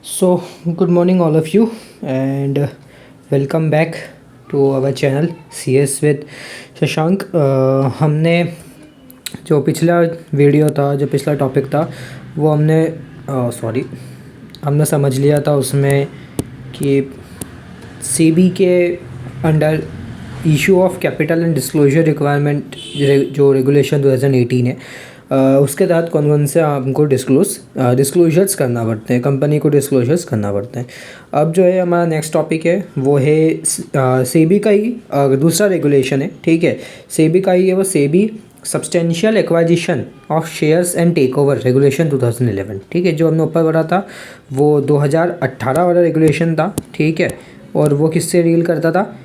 So, good morning, all of you, and welcome back to our channel CS with Shashank. हमने जो पिछला video था, जो पिछला टॉपिक था, वो हमने समझ लिया था उसमें कि सेबी के under issue of capital and disclosure requirement जो रेगुलेशन 2018 है, उसके तहत कौन कौन से हमको डिस्क्लोजर्स करना पड़ते हैं, कंपनी को डिस्क्लोजर्स करना पड़ते हैं। अब जो है हमारा नेक्स्ट टॉपिक है वो है सेबी का ही दूसरा रेगुलेशन है, ठीक है। सेबी का ही है वो SEBI substantial acquisition of shares and take over regulation 2011, ठीक है। जो हमने ऊपर पढ़ा था वो 2018 वाला रेगुलेशन था, ठीक है। और वो किससे डील करता था?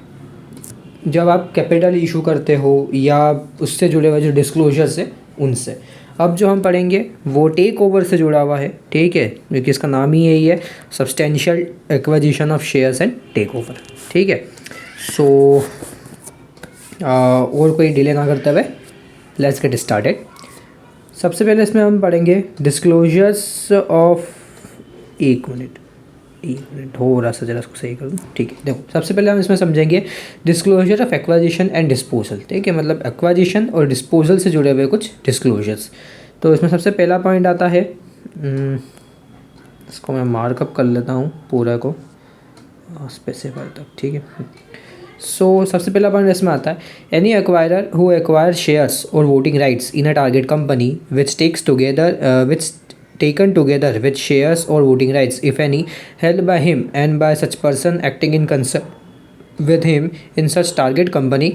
जब आप कैपिटल इशू करते हो या उससे जुड़े हुए जो डिस्क्लोजर्स है उनसे। अब जो हम पढ़ेंगे वो टेक ओवर से जुड़ा हुआ है, ठीक है, क्योंकि इसका नाम ही यही है, substantial acquisition of shares and take over, ठीक है। सो और कोई डिले ना करते हुए लेट्स गेट स्टार्टेड। सबसे पहले इसमें हम पढ़ेंगे डिस्क्लोजर्स ऑफ एक मिनट थोड़ा सा जरा इसको सही कर दूँ, ठीक है। देखो, सबसे पहले हम इसमें समझेंगे disclosure of acquisition and disposal, ठीक है। मतलब एक्वाजिशन और डिस्पोजल से जुड़े हुए कुछ डिस्क्लोजर्स। तो इसमें सबसे पहला पॉइंट आता है, इसको मैं मार्कअप कर लेता हूँ पूरा को स्पेसिफाई तक, ठीक है। सो सबसे पहला पॉइंट इसमें आता है, any acquirer who acquire shares और voting rights in a target company which taken together with shares or voting rights, if any, held by him and by such person acting in concert with him in such target company,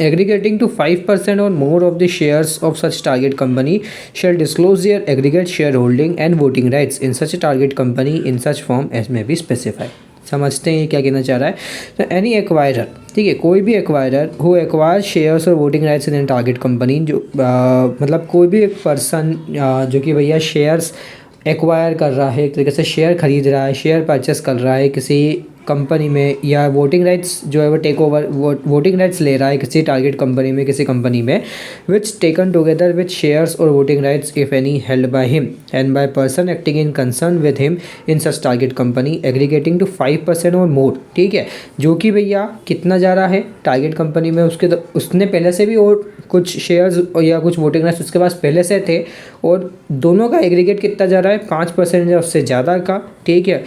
aggregating to 5% or more of the shares of such target company, shall disclose their aggregate shareholding and voting rights in such a target company in such form as may be specified। समझते हैं क्या कहना चाह रहा है। तो any acquirer, ठीक है, कोई भी एक्वायरर हु एक्वायर शेयर्स और voting rights in target company, जो मतलब कोई भी एक पर्सन जो कि भैया शेयर्स एक्वायर कर रहा है, एक तरीके से शेयर खरीद रहा है, शेयर परचेस कर रहा है किसी कंपनी में, या वोटिंग राइट्स जो है वो टेक ओवर वोटिंग राइट्स ले रहा है किसी टारगेट कंपनी में, किसी कंपनी में, which taken together with shares और voting rights if any held by him and by person acting in concern with him in such target company, aggregating to 5% और मोर, ठीक है। जो कि भैया कितना जा रहा है टारगेट कंपनी में, उसने पहले से भी और कुछ शेयर्स या कुछ वोटिंग राइट्स उसके पास पहले से थे, और दोनों का एग्रीगेट कितना जा रहा है 5% या उससे ज़्यादा का, ठीक है,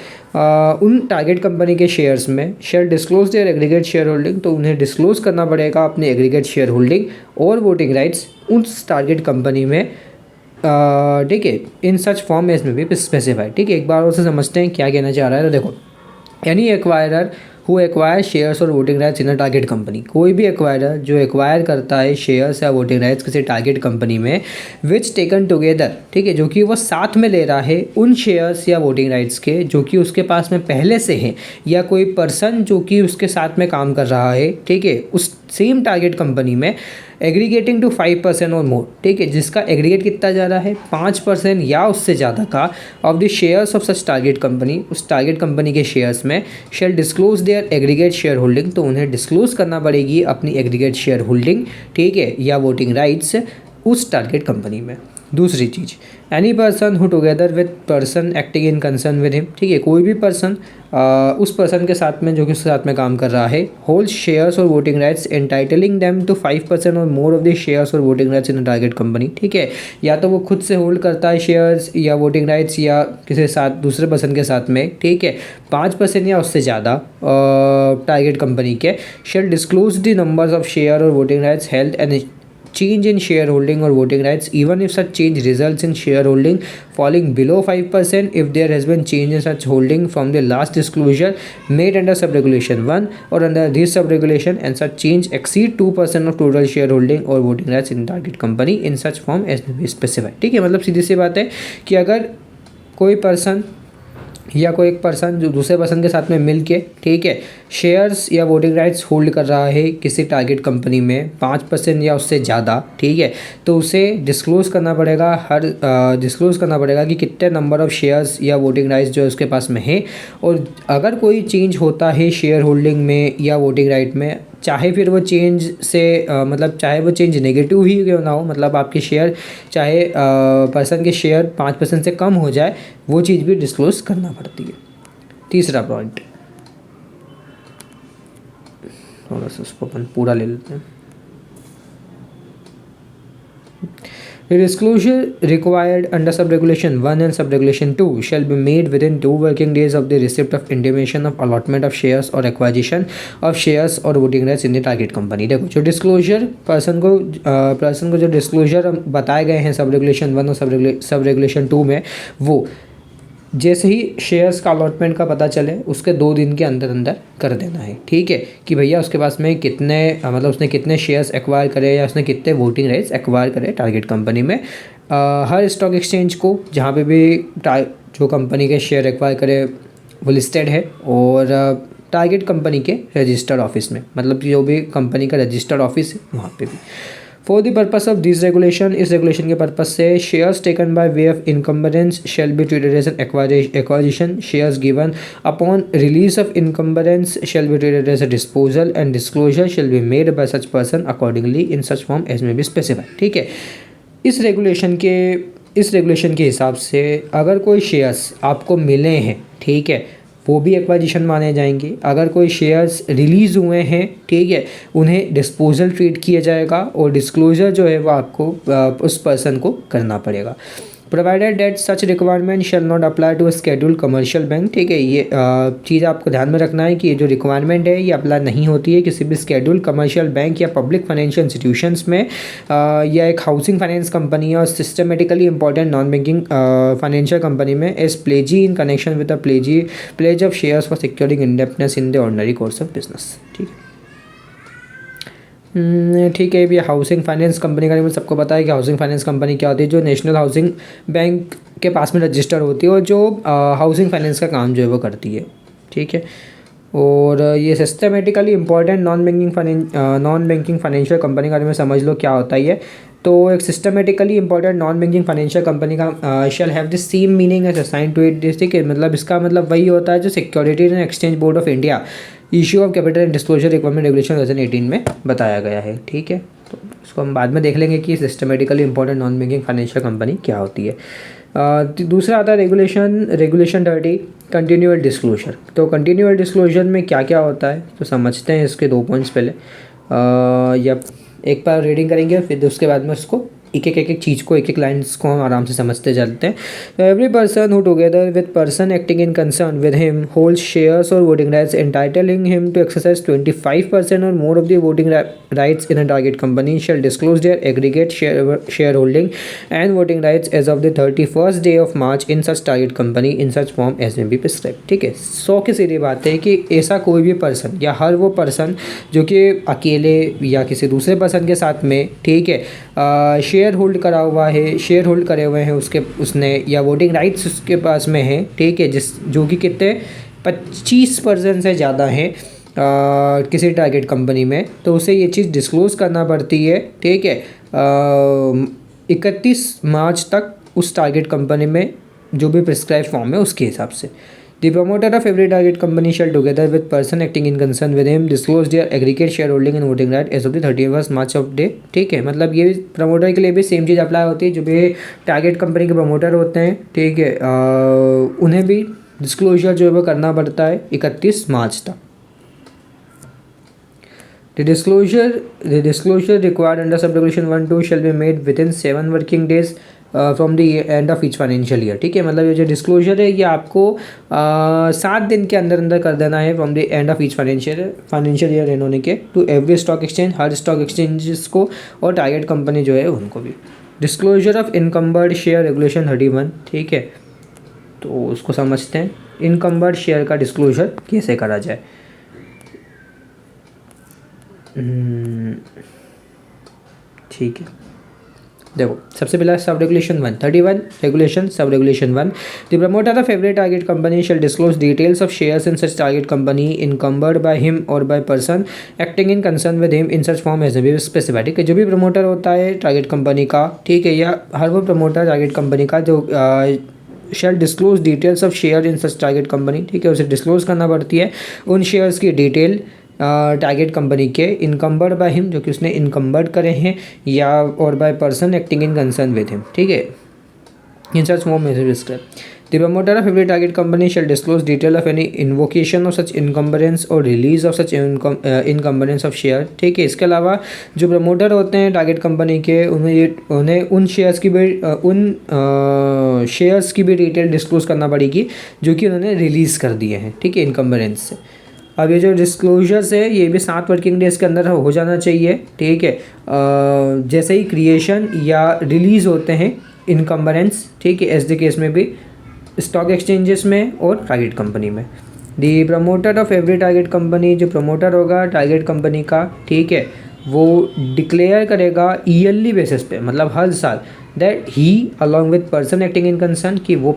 उन टारगेट कंपनी के शेयर्स में, share disclose their aggregate share holding, तो उन्हें डिस्क्लोज करना पड़ेगा अपने एग्रीगेट शेयर होल्डिंग और वोटिंग राइट्स उस टारगेट कंपनी में, ठीक है, इन सच फॉर्म एज में भी स्पेसिफाइड, ठीक है। एक बार और से समझते हैं क्या कहना चाह रहा है। तो देखो, any acquirer who acquire shares और voting rights in a target company, कोई भी एक्वायरर जो एक्वायर करता है शेयर्स या वोटिंग राइट्स किसी टारगेट कंपनी में, विच टेकन टुगेदर, ठीक है, जो कि वो साथ में ले रहा है उन शेयर्स या वोटिंग राइट्स के जो कि उसके पास में पहले से हैं, या कोई पर्सन जो कि उसके साथ में काम कर रहा है, ठीक है, उस सेम टारगेट कंपनी में, एग्रीगेटिंग टू 5% और मोर, ठीक है, जिसका एग्रीगेट कितना जा रहा है 5% या उससे ज़्यादा का of the shares of such target company, उस टारगेट कंपनी के शेयर्स में, shell disclose their aggregate share holding, तो उन्हें डिस्क्लोज करना पड़ेगी अपनी एग्रीगेट शेयर होल्डिंग, ठीक है, या वोटिंग राइट्स उस टारगेट कंपनी में। दूसरी चीज़, any person who together with person acting in concern with him, ठीक है, कोई भी पर्सन उस पर्सन के साथ में जो कि उसके साथ में काम कर रहा है, होल्ड शेयर्स और वोटिंग राइट्स एंटाइटलिंग देम टू 5% और मोर ऑफ द शेयर्स और voting rights in target company, ठीक है, या तो वो खुद से होल्ड करता है शेयर्स या वोटिंग राइट्स या किसी साथ दूसरे पर्सन के साथ में, ठीक है, 5% या उससे ज़्यादा टारगेट कंपनी के, shall disclose the numbers of share और voting rights held and change in shareholding or voting rights, even if such change results in shareholding falling below 5%, if there has been change in such holding from the last disclosure made under subregulation 1 or under this subregulation, and such change exceed 2% of total shareholding or voting rights in target company in such form as may be specified, ठीक है। मतलब सीधी सी बात है कि अगर कोई person या कोई एक पर्सन जो दूसरे पर्सन के साथ में मिल के, ठीक है, शेयर्स या वोटिंग राइट्स होल्ड कर रहा है किसी टारगेट कंपनी में 5% या उससे ज़्यादा, ठीक है, तो उसे डिस्क्लोज़ करना पड़ेगा कि कितने नंबर ऑफ़ शेयर्स या वोटिंग राइट्स जो उसके पास में है, और अगर कोई चेंज होता है शेयर होल्डिंग में या वोटिंग राइट में चाहे फिर वो चेंज से मतलब चाहे वो चेंज नेगेटिव ही क्यों ना हो, मतलब आपके शेयर चाहे पर्सन के शेयर 5% से कम हो जाए, वो चीज़ भी डिस्क्लोज करना पड़ती है। तीसरा पॉइंट, थोड़ा सा उसको अपन पूरा ले लेते हैं। The disclosure required under sub-regulation 1 and sub-regulation 2 shall be made within 2 working days of the receipt of intimation of allotment of shares or acquisition of shares or voting rights in the target company। देखो जो disclosure person को जो disclosure बताए गए हैं सब regulation 1 और sub regulation 2 में, वो जैसे ही शेयर्स का अलॉटमेंट का पता चले उसके 2 दिन के अंदर अंदर कर देना है। ठीक है, कि भैया उसके पास में कितने मतलब उसने कितने शेयर्स एक्वायर करे या उसने कितने वोटिंग राइट्स एक्वायर करे टारगेट कंपनी में। हर स्टॉक एक्सचेंज को जहाँ पे भी जो कंपनी के शेयर एक्वायर करे वो लिस्टेड है, और टारगेट कंपनी के रजिस्टर्ड ऑफिस में, मतलब जो भी कंपनी का रजिस्टर्ड ऑफिस है वहाँ पे भी। For the purpose of this regulation, इस रेगुलेशन के पर्पस से shares taken by way of encumbrance shall be treated as an acquisition, shares given upon release of encumbrance shall be treated as a disposal and disclosure shall be made by such person accordingly in such form as may be specified. ठीक है, इस regulation के हिसाब से अगर कोई shares आपको मिले हैं, ठीक है, वो भी एक्वाजिशन माने जाएंगे। अगर कोई शेयर्स रिलीज़ हुए हैं, ठीक है, उन्हें डिस्पोजल ट्रीट किया जाएगा, और डिस्क्लोजर जो है वो आपको उस पर्सन को करना पड़ेगा। Provided that such requirement shall not apply to schedule commercial bank. ठीक है, ये चीज़ आपको ध्यान में रखना है कि ये जो रिक्वायरमेंट है ये अप्लाई नहीं होती है किसी भी स्केड्यूल कमर्शियल बैंक या पब्लिक फाइनेंशियल इंस्टीट्यूशंस में, या एक हाउसिंग फाइनेंस कंपनी और systematically important non banking financial company में as pledgee in connection with the pledge of shares for securing indebtedness in the ordinary course of business. ठीक है, ठीक है, ये हाउसिंग फाइनेंस कंपनी का मुझे सबको पता है कि हाउसिंग फाइनेंस कंपनी क्या होती है, जो नेशनल हाउसिंग बैंक के पास में रजिस्टर होती है और जो हाउसिंग फाइनेंस का काम जो है वो करती है। ठीक है, और ये systematically important non banking financial company के बारे में समझ लो क्या होता है ये। तो एक systematically important non banking financial company का shall have the same meaning as assign to it. ठीक है, मतलब इसका मतलब वही होता है जो securities and exchange board of India issue of capital and disclosure requirement regulation 2018 में बताया गया है। ठीक है, तो इसको हम बाद में देख लेंगे कि systematically important non banking financial company क्या होती है। दूसरा आता है रेगुलेशन 30 कंटिन्यूअल डिस्क्लोजर। तो कंटिन्यूअल डिस्क्लोजर में क्या क्या होता है तो समझते हैं इसके 2 पॉइंट्स पहले, या एक बार रीडिंग करेंगे फिर उसके बाद में उसको एक चीज़ को एक लाइन्स को हम आराम से समझते चलते हैं। Every person who together with person acting in concern with him holds shares और voting rights entitling him to exercise 25% और more of the voting rights in a target company shall disclose their aggregate share holding and voting rights as of the 31st day of March in such target company in such form as may be prescribe. ठीक है, 100 की सीधी बात है कि ऐसा कोई भी person या हर वो पर्सन जो कि अकेले या किसी दूसरे पर्सन के साथ में, ठीक है, शेयर होल्ड करा हुआ है, शेयर होल्ड करे हुए हैं उसने या वोटिंग राइट्स उसके पास में है, ठीक है, जो कि कितने 25% से ज़्यादा हैं किसी टारगेट कंपनी में, तो उसे ये चीज़ डिस्क्लोज़ करना पड़ती है। ठीक है, 31 मार्च तक उस टारगेट कंपनी में जो भी प्रिस्क्राइब फॉर्म है उसके हिसाब से। The promoter of every target company shall together with person acting in concern with him disclose their aggregate shareholding and voting right as of the 31st March of day। ठीक है, मतलब ये promoter के लिए भी सेम चीज़ apply होती है, जो भी टारगेट कंपनी के प्रमोटर होते हैं, ठीक है, उन्हें भी डिस्क्लोजर जो है वो करना पड़ता है 31 मार्च तक। The disclosure required under subregulation 1-2 shall be made within 7 working days from the end of each financial year. ठीक है, मतलब ये जो डिस्क्लोजर है ये आपको 7 दिन के अंदर अंदर कर देना है from the end of each financial year end होने के टू एवरी स्टॉक एक्सचेंज, हर स्टॉक एक्सचेंजेस को और टारगेट कंपनी जो है उनको भी। Disclosure of encumbered share regulation 31। ठीक है, तो उसको समझते हैं इनकम्बर्ड शेयर का डिस्क्लोजर कैसे करा जाए। ठीक है, देखो सबसे पहला sub regulation 1 31 regulation sub regulation 1 the promoter of every target company shall disclose details of shares in such target company encumbered by him और by person acting in concern with him in such form as be specified. ठीक है, जो भी promoter होता है target company का, ठीक है, या हर वो प्रमोटर टारगेट कंपनी का जो shall disclose details of share in such target company, ठीक है, उसे डिस्क्लोज करना पड़ती है उन शेयर्स की डिटेल टारगेट कंपनी के, इनकम्बर्ड बाय हिम जो कि उसने इनकम्बर्ड करे हैं, या और by person acting in concern with him, ठीक है, इन सच मोर major The promoter of every target company shall disclose detail of any invocation of such encumbrance or release of such encumbrance of share, ठीक है। इसके अलावा जो प्रमोटर होते हैं target company के, उन्हें उन शेयर्स की भी डिटेल डिस्क्लोज करना पड़ेगी जो कि उन्होंने रिलीज़ कर दिए हैं, ठीक है, इनकम्बरेंस से। अब ये जो डिस्क्लोजर्स है ये भी 7 वर्किंग डेज़ के अंदर हो जाना चाहिए, ठीक है। जैसे ही क्रिएशन या रिलीज़ होते हैं इनकम्बरेंस, ठीक है, एस द केस में भी स्टॉक एक्सचेंजेस में और टारगेट कंपनी में। The promoter of every target company, जो प्रमोटर होगा टारगेट कंपनी का, ठीक है, वो डिक्लेयर करेगा ईयरली बेसिस पे, मतलब हर साल, that he along with person acting in concern, कि वो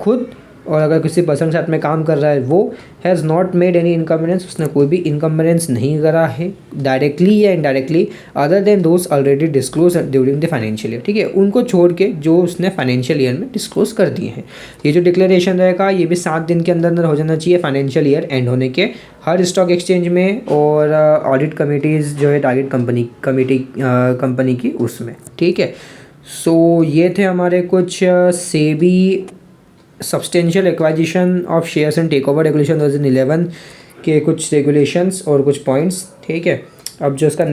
खुद और अगर किसी पर्सन के साथ में काम कर रहा है वो has not made any encumbrance, उसने कोई भी इनकम्बरेंस नहीं करा है डायरेक्टली या indirectly, other than those already disclose during the financial year, ठीक है, उनको छोड़ के जो उसने फाइनेंशियल ईयर में डिस्क्लोज कर दिए हैं। ये जो डिक्लेरेशन रहेगा ये भी 7 दिन के अंदर अंदर हो जाना चाहिए फाइनेंशियल ईयर एंड होने के, हर स्टॉक एक्सचेंज में और ऑडिट कमिटीज़ जो है टारगेट कंपनी की उसमें, ठीक है। सो ये थे हमारे कुछ SEBI substantial acquisition of shares and take over regulation 2011 के कुछ रेगुलेशंस और कुछ पॉइंट्स, ठीक है। अब जो इसका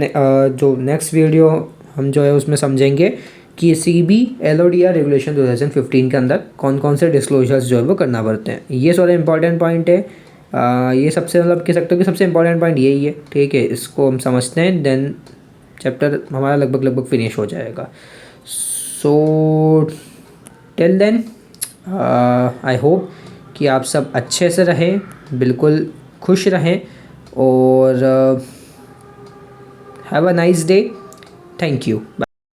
जो नेक्स्ट वीडियो हम जो है उसमें समझेंगे कि सीबी एलओडीआर रेगुलेशन 2015 के अंदर कौन कौन से डिस्क्लोजर्स जो है वो करना पड़ते हैं। ये सारे इंपॉर्टेंट पॉइंट है, ये सबसे मतलब कह सकते हो कि सबसे इंपॉर्टेंट पॉइंट यही है, ठीक है। इसको हम समझते हैं देन चैप्टर हमारा लगभग फिनिश हो जाएगा। So till then I hope कि आप सब अच्छे से रहें, बिल्कुल खुश रहें और have a nice day. Thank you, bye.